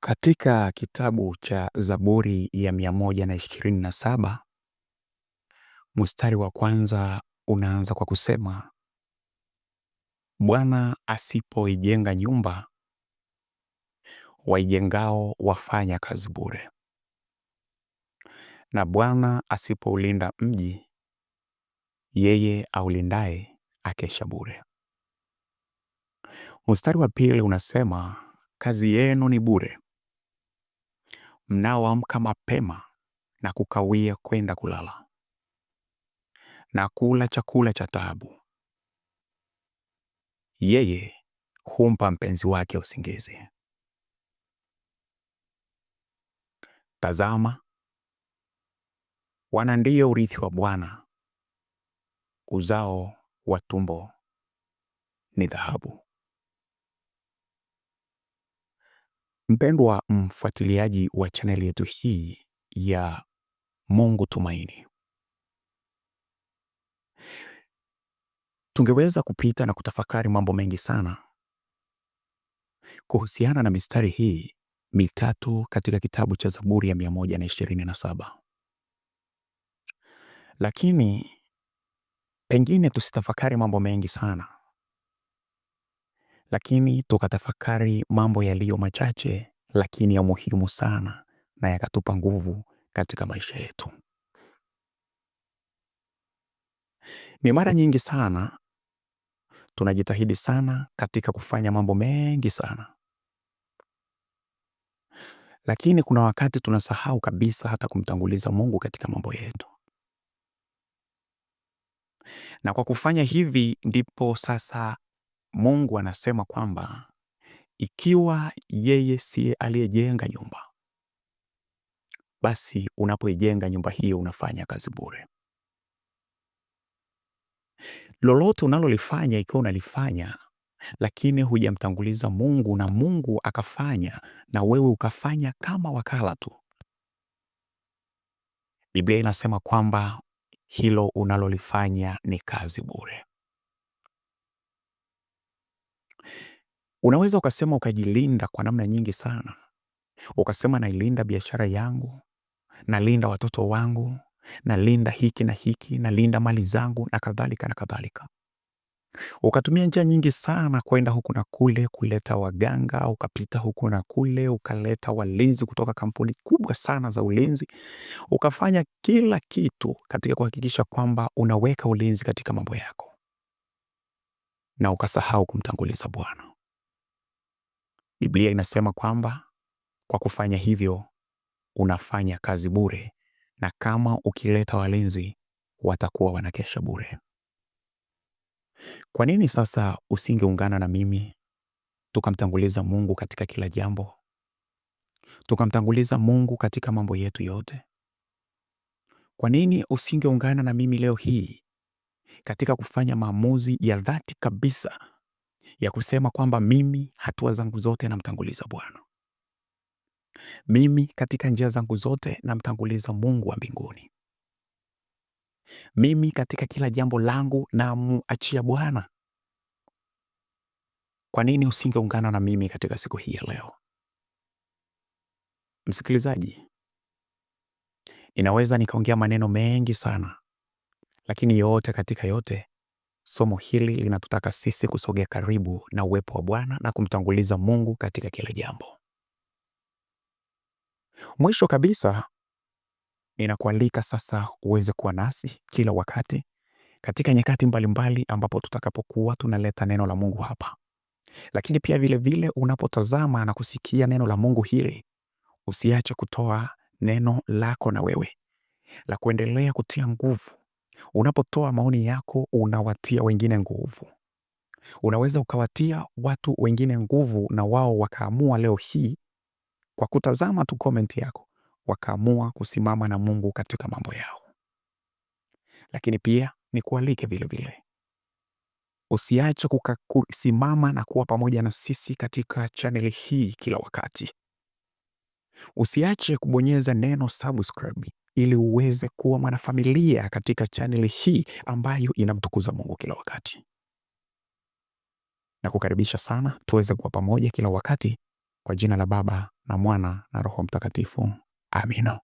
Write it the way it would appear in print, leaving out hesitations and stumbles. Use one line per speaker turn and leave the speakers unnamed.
Katika kitabu cha Zaburi ya 127 mstari wa kwanza unaanza kwa kusema, Bwana asipoijenga nyumba, waijengao wafanya kazi bure, na Bwana asipoulinda mji, yeye aulindaye akesha bure. Mstari wa pili unasema, kazi yenu ni bure, mnaoamka mapema na kukawia kwenda kulala na kula chakula cha taabu. Yeye humpa mpenzi wake usingizi. Tazama, wana ndio urithi wa Bwana, uzao wa tumbo ni dhahabu. Mpendwa mfuatiliaji wa chaneli yetu hii ya Mungu Tumaini, tungeweza kupita na kutafakari mambo mengi sana kuhusiana na mistari hii mitatu katika kitabu cha Zaburi ya 127, lakini pengine tusitafakari mambo mengi sana, lakini tukatafakari mambo yaliyo machache lakini ya muhimu sana na yakatupa nguvu katika maisha yetu. Ni mara nyingi sana tunajitahidi sana katika kufanya mambo mengi sana, lakini kuna wakati tunasahau kabisa hata kumtanguliza Mungu katika mambo yetu. Na kwa kufanya hivi ndipo sasa Mungu anasema kwamba ikiwa yeye siye aliyejenga nyumba, basi unapoijenga nyumba hiyo unafanya kazi bure. Lolote unalolifanya ikiwa unalifanya lakini hujamtanguliza Mungu na Mungu akafanya na wewe ukafanya kama wakala tu, Biblia inasema kwamba hilo unalolifanya ni kazi bure. Unaweza ukasema ukajilinda kwa namna nyingi sana, ukasema nailinda biashara yangu, nalinda watoto wangu, nalinda hiki na hiki, nalinda mali zangu na kadhalika na kadhalika. Ukatumia njia nyingi sana kwenda huku na kule kuleta waganga, ukapita huku na kule ukaleta walinzi kutoka kampuni kubwa sana za ulinzi, ukafanya kila kitu katika kuhakikisha kwamba unaweka ulinzi katika mambo yako, na ukasahau kumtanguliza Bwana. Biblia inasema kwamba kwa kufanya hivyo unafanya kazi bure, na kama ukileta walinzi watakuwa wanakesha bure. Kwa nini sasa usingeungana na mimi tukamtanguliza Mungu katika kila jambo? Tukamtanguliza Mungu katika mambo yetu yote? Kwa nini usingeungana na mimi leo hii katika kufanya maamuzi ya dhati kabisa ya kusema kwamba mimi hatua zangu zote namtanguliza Bwana. Mimi katika njia zangu zote namtanguliza Mungu wa mbinguni. Mimi katika kila jambo langu namuachia Bwana. Kwa nini usingeungana na mimi katika siku hii ya leo? Msikilizaji, ninaweza nikaongea maneno mengi sana, lakini yote katika yote, somo hili linatutaka sisi kusogea karibu na uwepo wa Bwana na kumtanguliza Mungu katika kila jambo. Mwisho kabisa, ninakualika sasa uweze kuwa nasi kila wakati katika nyakati mbalimbali ambapo tutakapokuwa tunaleta neno la Mungu hapa. Lakini pia vile vile unapotazama na kusikia neno la Mungu hili, usiache kutoa neno lako na wewe la kuendelea kutia nguvu. Unapotoa maoni yako unawatia wengine nguvu. Unaweza ukawatia watu wengine nguvu na wao wakaamua leo hii kwa kutazama tu komenti yako wakaamua kusimama na Mungu katika mambo yao. Lakini pia nikualike vile vile, usiache kusimama na kuwa pamoja na sisi katika chaneli hii kila wakati. Usiache kubonyeza neno subscribe ili uweze kuwa mwanafamilia katika chaneli hii ambayo inamtukuza Mungu kila wakati. Na kukaribisha sana tuweze kuwa pamoja kila wakati Kwa jina la Baba na Mwana na Roho Mtakatifu. Amina.